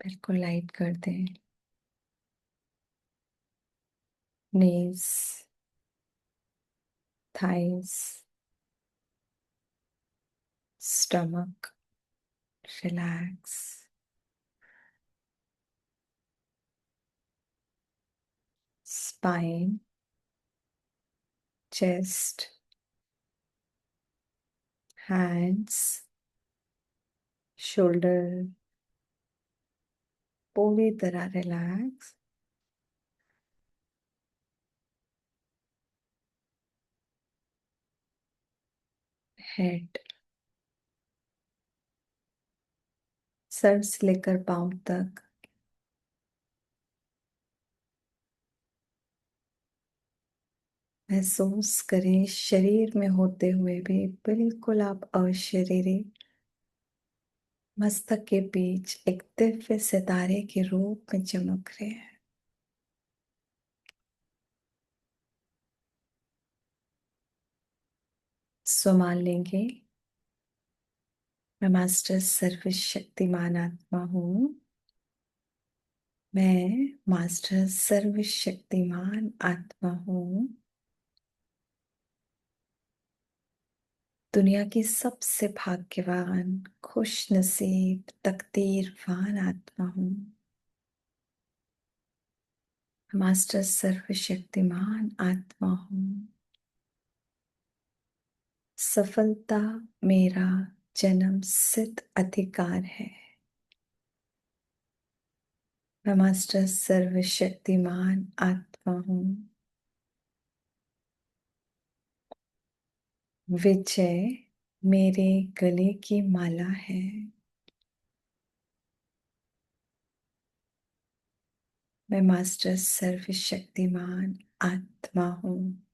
बिल्कुल लाइट कर दें। Knees, thighs, stomach relax, spine, chest, hands, shoulder पूरी तरह रिलैक्स। हेड, सर से लेकर पांव तक महसूस करें। शरीर में होते हुए भी बिल्कुल आप अशरीरी, मस्तक के बीच एक दिव्य सितारे के रूप में चमक रहे हैं। सो मान लेंगे, मैं मास्टर सर्वशक्तिमान आत्मा हूँ। मैं मास्टर सर्वशक्तिमान आत्मा हूँ। दुनिया की सबसे भाग्यवान, खुश नसीब, तकदीरवान आत्मा हूँ। मास्टर सर्वशक्तिमान आत्मा हूँ। सफलता मेरा जन्म सिद्ध अधिकार है। मैं मास्टर सर्वशक्तिमान आत्मा हूँ। विजय मेरे गले की माला है। मैं मास्टर सर्वशक्तिमान आत्मा हूँ।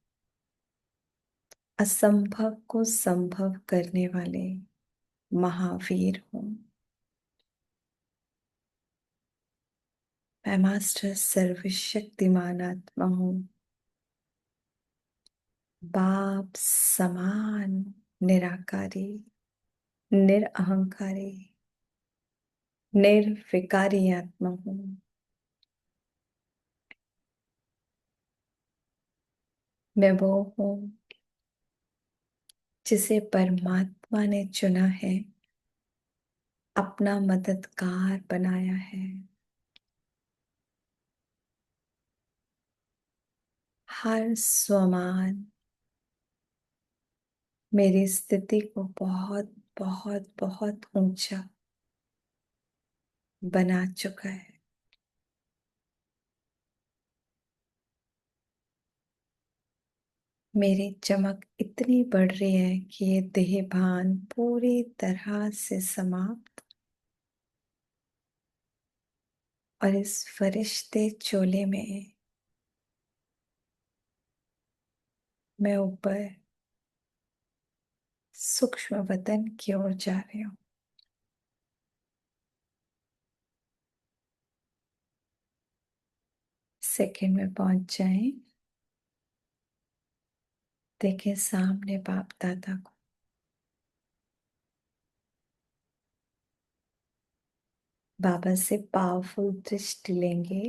असंभव को संभव करने वाले महावीर हूँ। मैं मास्टर सर्वशक्तिमान आत्मा हूँ। बाप समान निराकारी, निरअहंकारी, निर्विकारी आत्मा हूँ। मैं वो हूँ जिसे परमात्मा ने चुना है, अपना मददगार बनाया है। हर स्वमान मेरी स्थिति को बहुत बहुत बहुत ऊंचा बना चुका है। मेरी चमक इतनी बढ़ रही है कि ये देहभान पूरी तरह से समाप्त, और इस फरिश्ते चोले में मैं ऊपर सूक्ष्म वतन की ओर जा रही हूँ। सेकंड में पहुंच जाएं। देखें सामने बाप दादा को। बाबा से पावरफुल दृष्टि लेंगे।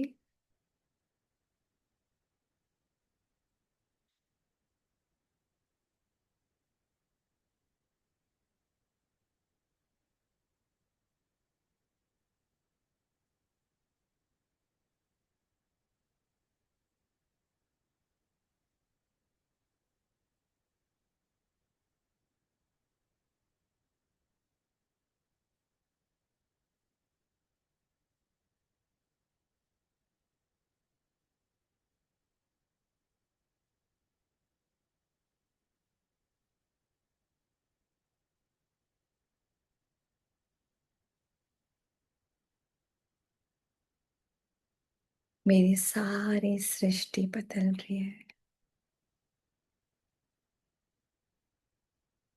मेरी सारी सृष्टि बदल रही है।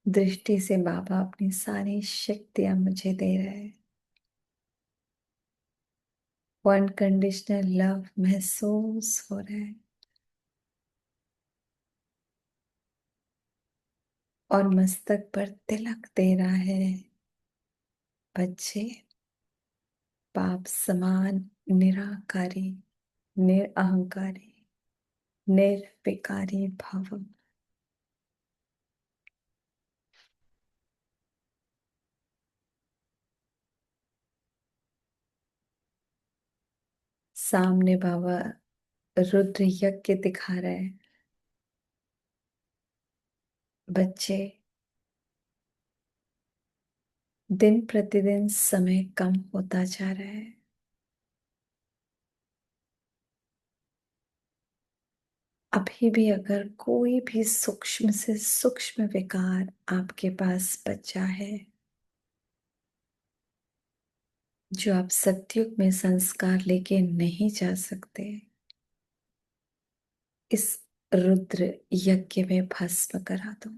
दृष्टि से बाबा अपनी सारी शक्तियां मुझे दे रहे हैं। वो अनकंडीशनल लव महसूस हो रहा है। और मस्तक पर तिलक दे रहा है। बच्चे, पाप समान, निराकारी, निरअहंकारी, निर्विकारी भव। सामने बाबा रुद्र यज्ञ दिखा रहे हैं। बच्चे, दिन प्रतिदिन समय कम होता जा रहा है। अभी भी अगर कोई भी सूक्ष्म से सूक्ष्म विकार आपके पास बचा है, जो आप सतयुग में संस्कार लेके नहीं जा सकते, इस रुद्र यज्ञ में भस्म करा दो।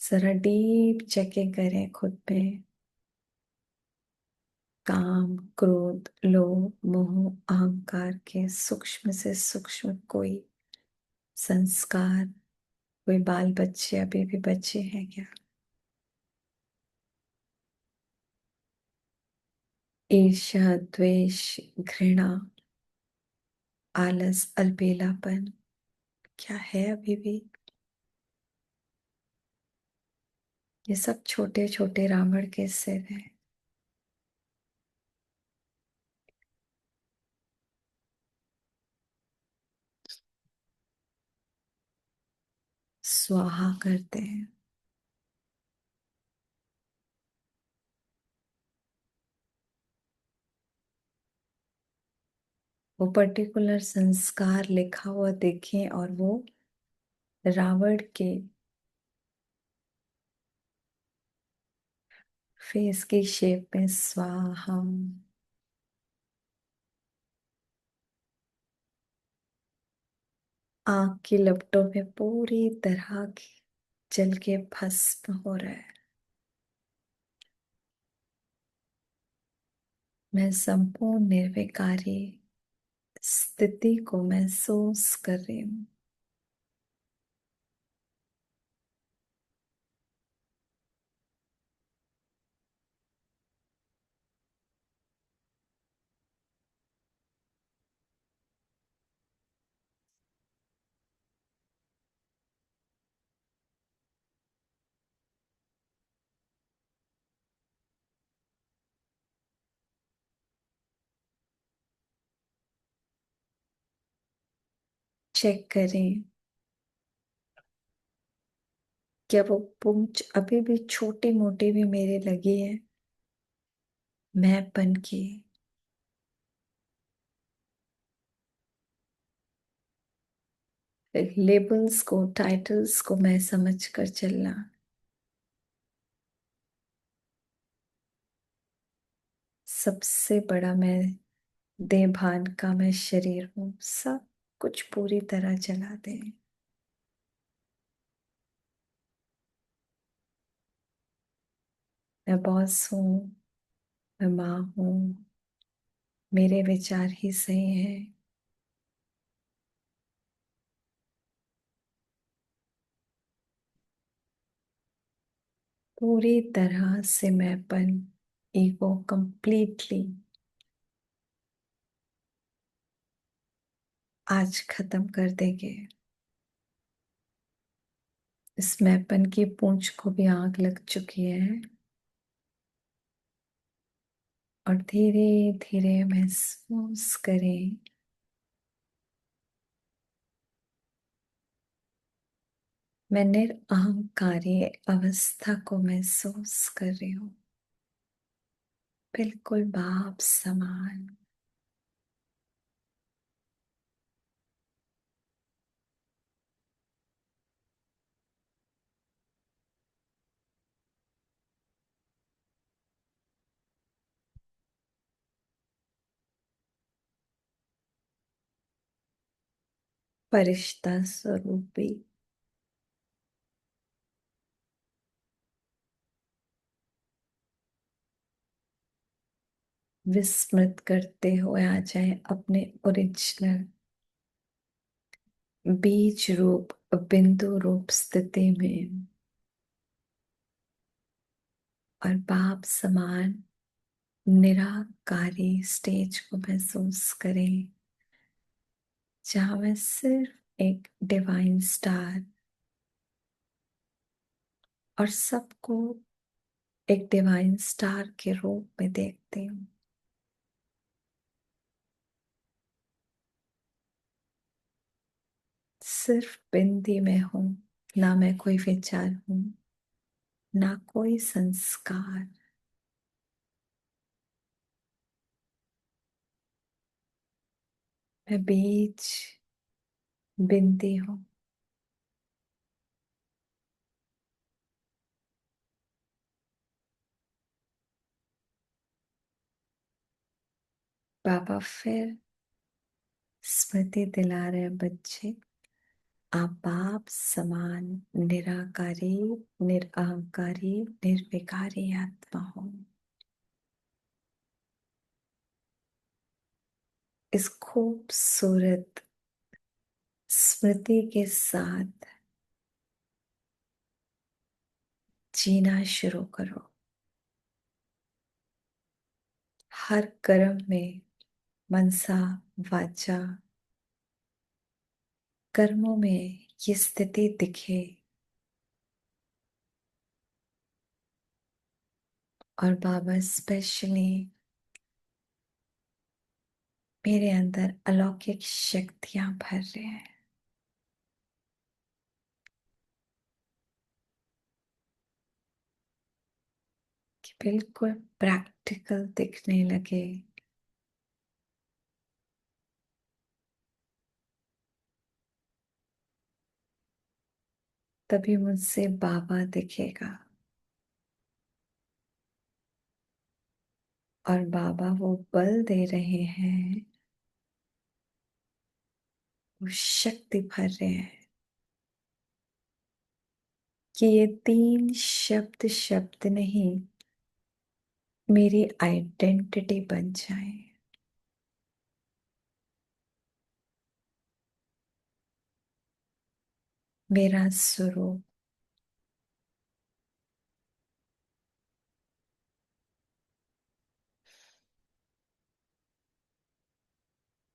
जरा डीप चेकिंग करें खुद में। काम, क्रोध, लोभ, मोह, अहंकार के सूक्ष्म से सूक्ष्म कोई संस्कार, कोई बाल बच्चे अभी भी बच्चे हैं क्या? ईर्ष्या, द्वेष, घृणा, आलस, अलबेलापन क्या है अभी भी? ये सब छोटे छोटे रावण के सिर हैं। स्वाहा करते हैं। वो पर्टिकुलर संस्कार लिखा हुआ देखें और वो रावण के फेस की शेप में स्वाहा। आग की लपटों में पूरी तरह की जल के भस्म हो रहा है। मैं संपूर्ण निर्विकारी स्थिति को महसूस कर रही हूँ। चेक करें, क्या वो पुंज अभी भी छोटी मोटी भी मेरे लगी है? मैंपन की। लेबल्स को, टाइटल्स को मैं समझ कर चलना। सबसे बड़ा मैं देह भान का मैं शरीर हूँ। सब कुछ पूरी तरह जला दे। मैं बॉस हूँ, मैं माँ हूँ, मेरे विचार ही सही है। पूरी तरह से मैंपन, ईगो कंप्लीटली आज खत्म कर देंगे। इस मैंपन की पूंछ को भी आग लग चुकी है और धीरे धीरे महसूस करें, मैं निरअहंकारी अवस्था को महसूस कर रही हूँ। बिल्कुल बाप समान। फरिश्ता स्वरूपी विस्मृत करते हुए आ जाए अपने ओरिजिनल बीज रूप, बिंदु रूप स्थिति में। और बाप समान निराकारी स्टेज को महसूस करें, जहां मैं सिर्फ एक डिवाइन स्टार और सबको एक डिवाइन स्टार के रूप में देखती हूँ। सिर्फ बिंदी में हूं, ना मैं कोई विचार हूं, ना कोई संस्कार। मैं बीच बिंदी हूं। बाबा फिर स्मृति दिला रहे बच्चे, आप बाप समान निराकारी, निरअहकारी, निर्विकारी आत्मा हो। इस खूबसूरत स्मृति के साथ जीना शुरू करो। हर कर्म में, मनसा वाचा कर्मों में ये स्थिति दिखे, और बाबा स्पेशली मेरे अंदर अलौकिक शक्तियां भर रहे हैं कि बिल्कुल प्रैक्टिकल दिखने लगे। तभी मुझसे बाबा दिखेगा, और बाबा वो बल दे रहे हैं, वो शक्ति भर रहे हैं कि ये तीन शब्द शब्द नहीं, मेरी आइडेंटिटी बन जाए। मेरा स्वरूप।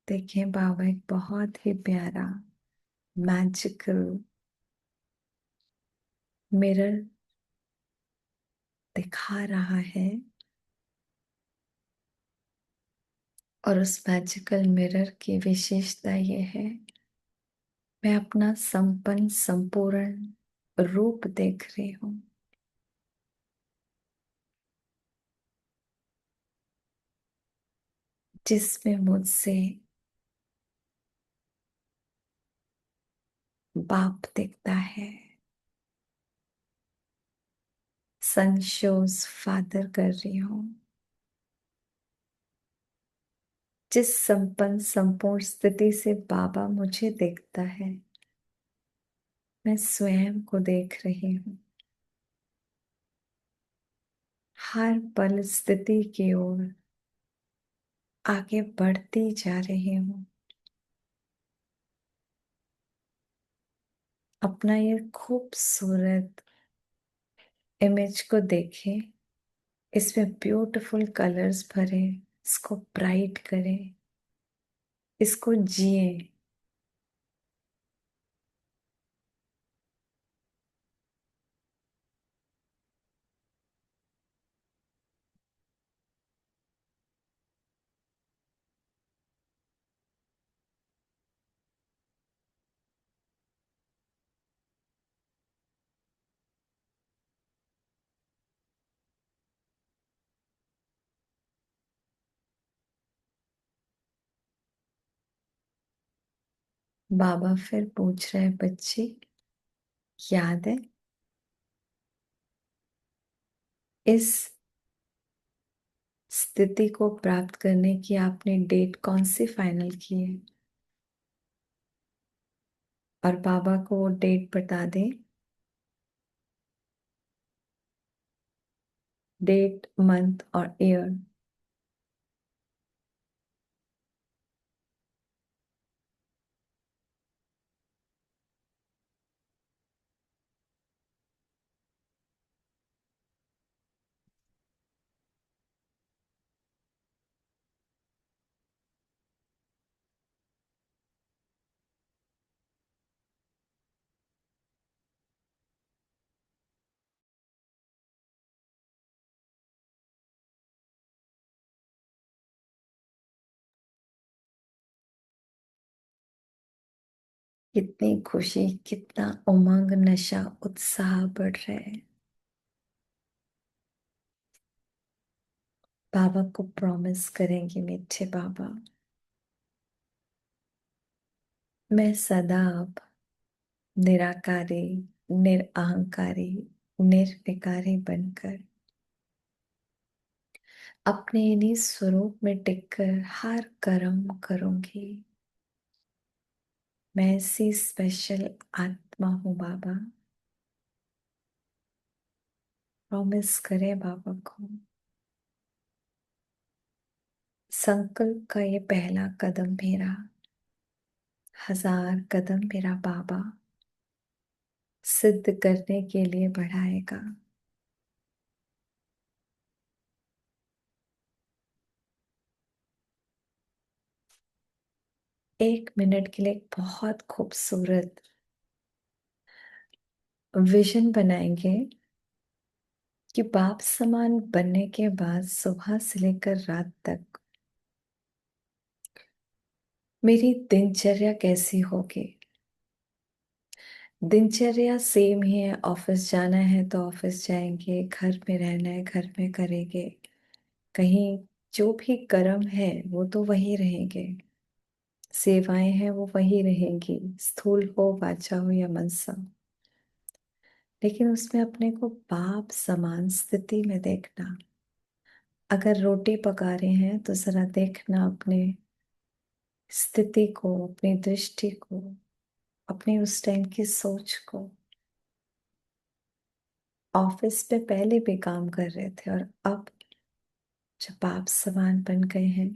देखें, बाबा एक बहुत ही प्यारा मैजिकल मिरर दिखा रहा है, और उस मैजिकल मिरर की विशेषता यह है, मैं अपना संपन्न संपूर्ण रूप देख रही हूं, जिसमें मुझसे बाप दिखता है। सन शोज फादर कर रही हूं। जिस संपन्न संपूर्ण स्थिति से बाबा मुझे देखता है, मैं स्वयं को देख रही हूं। हर पल स्थिति की ओर आगे बढ़ती जा रही हूं। अपना ये खूबसूरत इमेज को देखें, इसमें ब्यूटीफुल कलर्स भरे, इसको ब्राइट करें, इसको जिए। बाबा फिर पूछ रहे बच्चे, याद है इस स्थिति को प्राप्त करने की आपने डेट कौन सी फाइनल की है? और बाबा को वो डेट बता दें, डेट, मंथ और ईयर। कितनी खुशी, कितना उमंग, नशा, उत्साह बढ़ रहा है। बाबा को प्रॉमिस करेंगे, मीठे बाबा, मैं सदा अब निराकारी, निरअहंकारी, निर्विकारी बनकर अपने इन्हीं स्वरूप में टिककर हर कर्म करूंगी। मैं ऐसी स्पेशल आत्मा हूँ बाबा। प्रॉमिस करें बाबा को। संकल्प का ये पहला कदम मेरा, 1000 कदम मेरा बाबा सिद्ध करने के लिए बढ़ाएगा। एक मिनट के लिए एक बहुत खूबसूरत विजन बनाएंगे कि बाप समान बनने के बाद सुबह से लेकर रात तक मेरी दिनचर्या कैसी होगी। दिनचर्या सेम ही है, ऑफिस जाना है तो ऑफिस जाएंगे, घर में रहना है घर में करेंगे, कहीं जो भी कर्म है वो तो वही रहेंगे, सेवाएं हैं वो वही रहेंगी, स्थूल हो वाचा हो या मनसा। लेकिन उसमें अपने को बाप समान स्थिति में देखना। अगर रोटी पका रहे हैं तो जरा देखना अपने स्थिति को, अपनी दृष्टि को, अपनी उस टाइम की सोच को। ऑफिस में पहले भी काम कर रहे थे और अब जब आप समान बन गए हैं,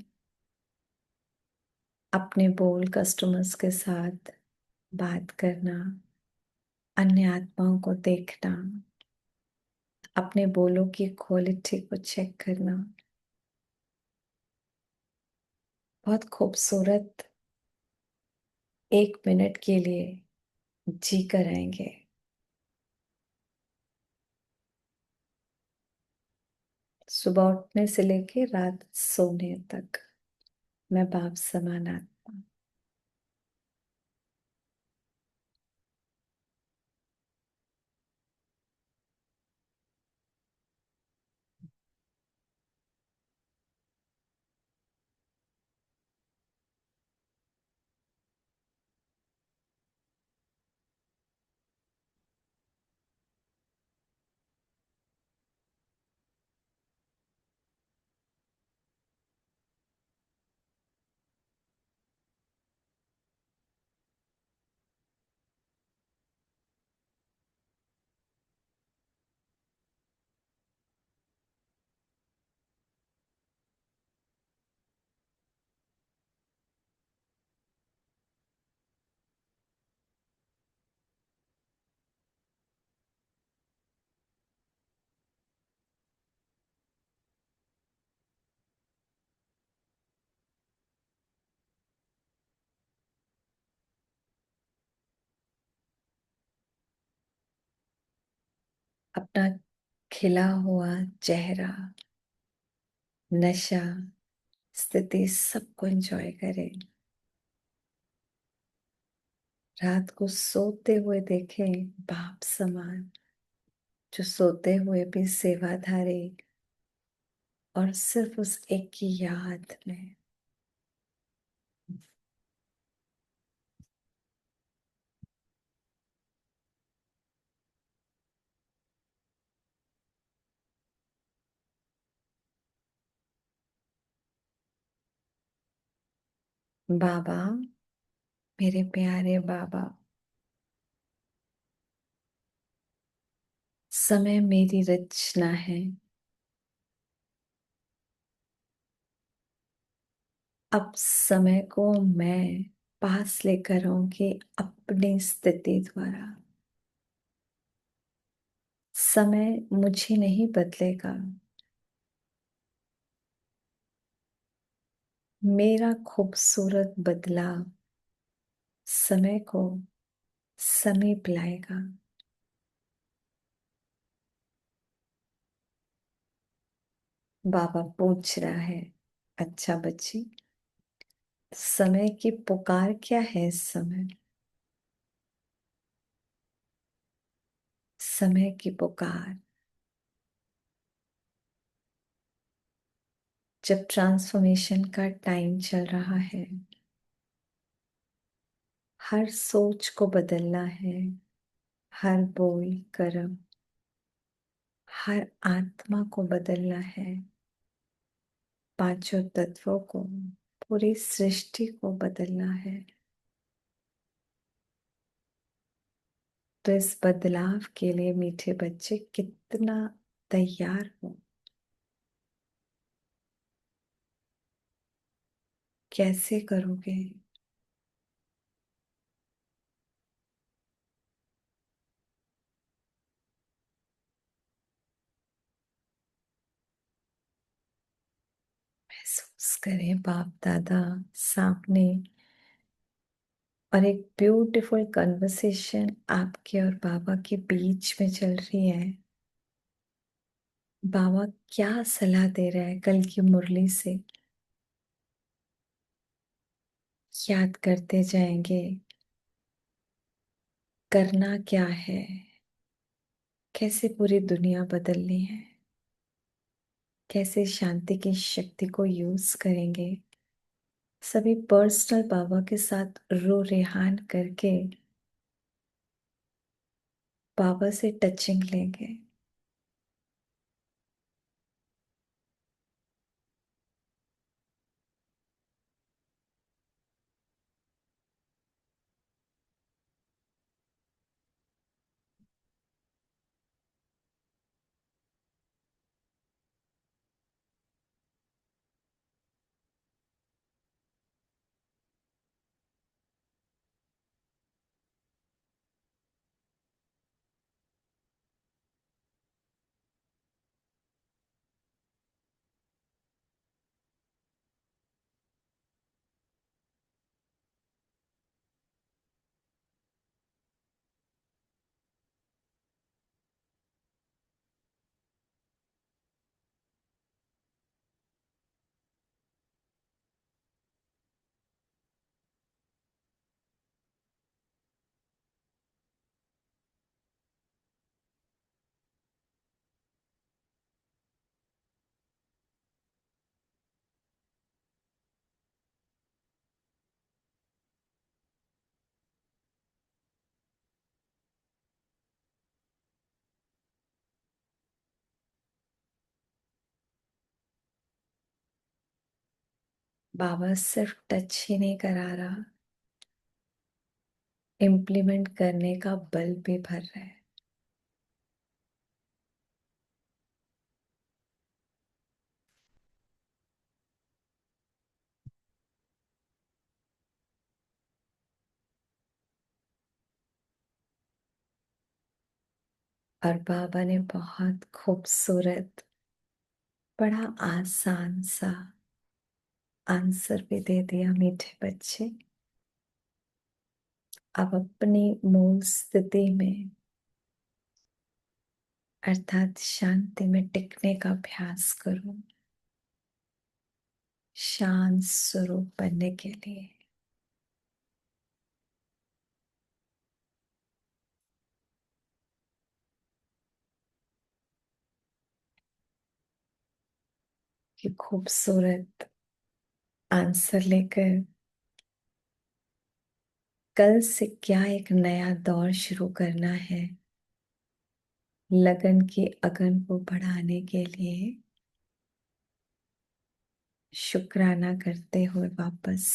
अपने बोल कस्टमर्स के साथ बात करना, अन्य आत्माओं को देखना, अपने बोलों की क्वालिटी को चेक करना, बहुत खूबसूरत एक मिनट के लिए जी कर आएंगे। सुबह उठने से लेके रात सोने तक मैं बाप समान आत्मा। अपना खिला हुआ चेहरा, नशा, स्थिति सबको एंजॉय करें। रात को सोते हुए देखें बाप समान, जो सोते हुए भी सेवाधारी और सिर्फ उस एक की याद में। बाबा, मेरे प्यारे बाबा, समय मेरी रचना है। अब समय को मैं पास लेकर आऊंगी अपनी स्थिति द्वारा। समय मुझे नहीं बदलेगा, मेरा खूबसूरत बदलाव समय को समीप लाएगा। बाबा पूछ रहा है, अच्छा बच्ची, समय की पुकार क्या है इस समय? समय की पुकार, जब ट्रांसफॉर्मेशन का टाइम चल रहा है, हर सोच को बदलना है, हर बोल कर्म, हर आत्मा को बदलना है, पांचों तत्वों को, पूरी सृष्टि को बदलना है। तो इस बदलाव के लिए मीठे बच्चे कितना तैयार हो, कैसे करोगे? महसूस करें बाप दादा सामने, और एक ब्यूटीफुल कन्वर्सेशन आपके और बाबा के बीच में चल रही है। बाबा क्या सलाह दे रहा है कल की मुरली से, याद करते जाएंगे। करना क्या है, कैसे पूरी दुनिया बदलनी है, कैसे शांति की शक्ति को यूज करेंगे। सभी पर्सनल बाबा के साथ रो रेहान करके बाबा से टचिंग लेंगे। बाबा सिर्फ टच ही नहीं करा रहा, इम्प्लीमेंट करने का बल भी भर रहा है। और बाबा ने बहुत खूबसूरत, बड़ा आसान सा आंसर भी दे दिया। मीठे बच्चे, अब अपनी मूल स्थिति में अर्थात शांति में टिकने का अभ्यास करो, शांत स्वरूप बनने के लिए। ये खूबसूरत आंसर लेकर कल से क्या एक नया दौर शुरू करना है, लगन की अगन को बढ़ाने के लिए शुक्राना करते हुए वापस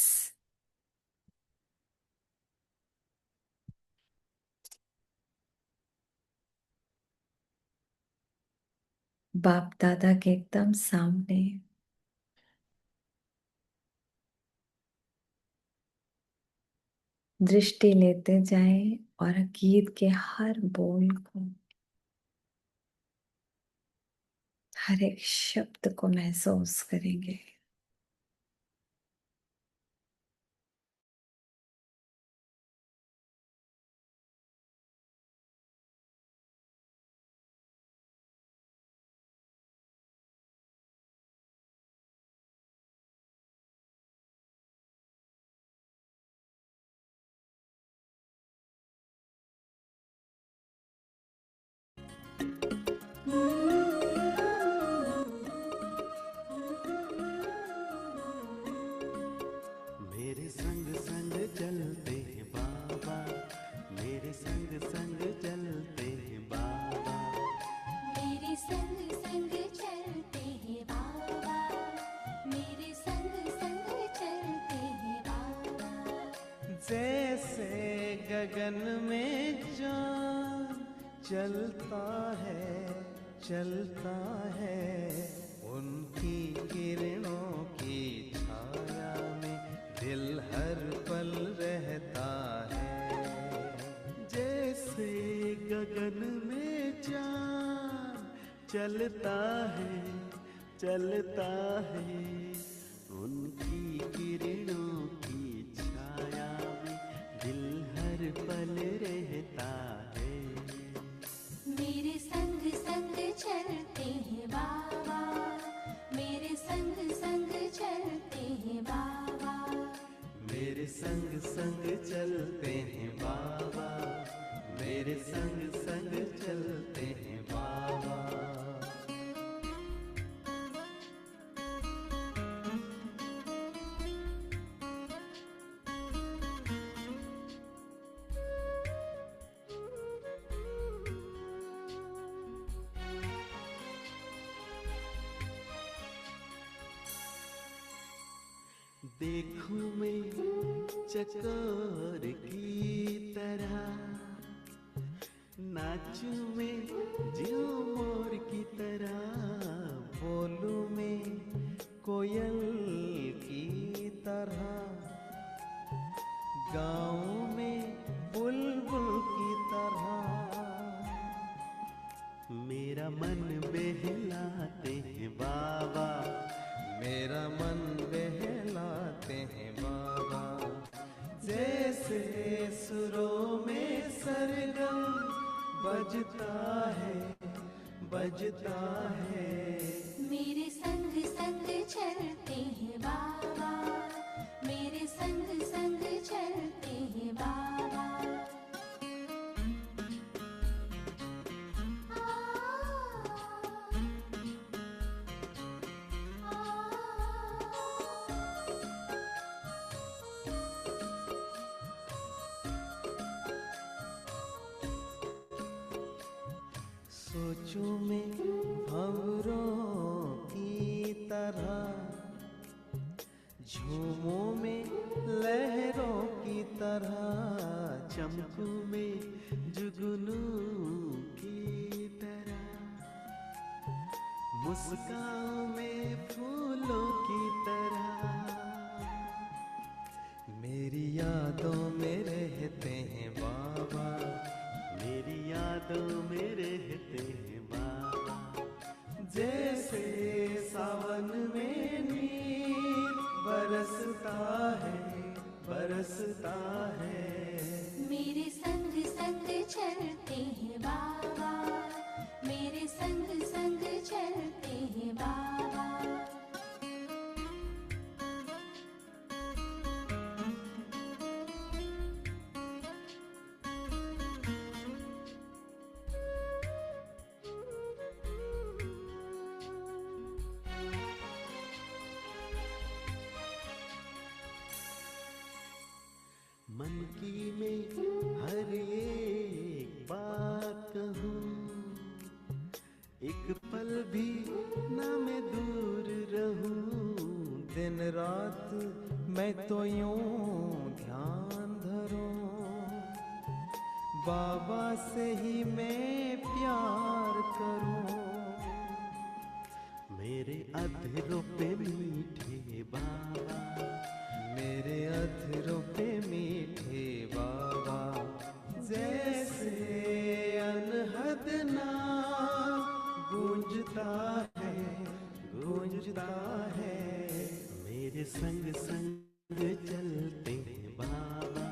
बाप दादा के एकदम सामने दृष्टि लेते जाएं और गीत के हर बोल को, हर एक शब्द को महसूस करेंगे। जैसे गगन में चांद चलता है, चलता है, उनकी किरणों की छाया में दिल हर पल रहता है। जैसे गगन में चांद चलता है, चलता है, उनकी किरणों की छाया में दिल हर पल रहता है। मेरे संग संग चलते हैं बाबा, मेरे संग संग चलते हैं बाबा, मेरे संग संग चलते हैं बाबा, मेरे संग संग चलते हैं बाबा। देखूं मैं चकोर की तरह, नाचूं मैं झूमर की तरह, बोलूं मैं कोयल की तरह, गाऊं मैं बुलबुल की तरह। मेरा मन बहलाते हैं बाबा, मेरा मन बहलाते हैं बाबा। जैसे सुरों में सरगम बजता है, बजता है। मेरे संग संग चलते हैं बाबा, मेरे संग संग चलते हैं बाबा। सोचूं मैं भंवरों की तरह, झूमों में लहरों की तरह, चमकूं में जुगनू की तरह, मुस्कान में फूलों की तरह। मेरी यादों में रहते हैं बाबा, मेरी यादों में रहते हैं बाबा। जैसे सावन में नीर बरसता है, बरसता है। मेरे संग संग चलते हैं बाबा, मेरे संग संग चलते हैं बाबा। मन की मैं हर एक बात कहूँ, एक पल भी ना मैं दूर रहूं। दिन रात मैं तो यूं ध्यान धरूं, बाबा से ही मैं प्यार करूं। मेरे अधरों पे मीठे बाबा, मेरे अधरों पे मीठे बाबा। जैसे अनहद नाम गूंजता है, गूंजता है। मेरे संग संग चलते हैं बाबा,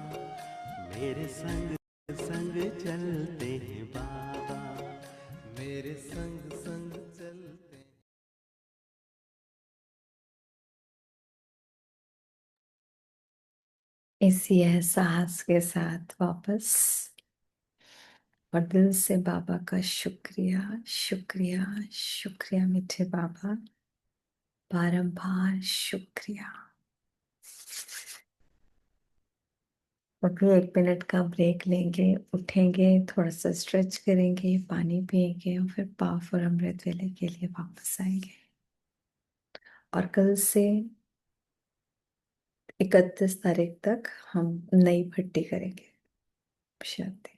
मेरे संग संग चलते हैं बाबा, मेरे संग संग चलते। इसी एहसास के साथ वापस, और दिल से बाबा का शुक्रिया, शुक्रिया, शुक्रिया मीठे बाबा, बारंबार शुक्रिया। अभी 1 मिनट का ब्रेक लेंगे, उठेंगे, थोड़ा सा स्ट्रेच करेंगे, पानी पिएंगे और फिर पाव और अमृत वेले के लिए वापस आएंगे। और कल से 31 तारीख तक हम नई भट्टी करेंगे। शांति।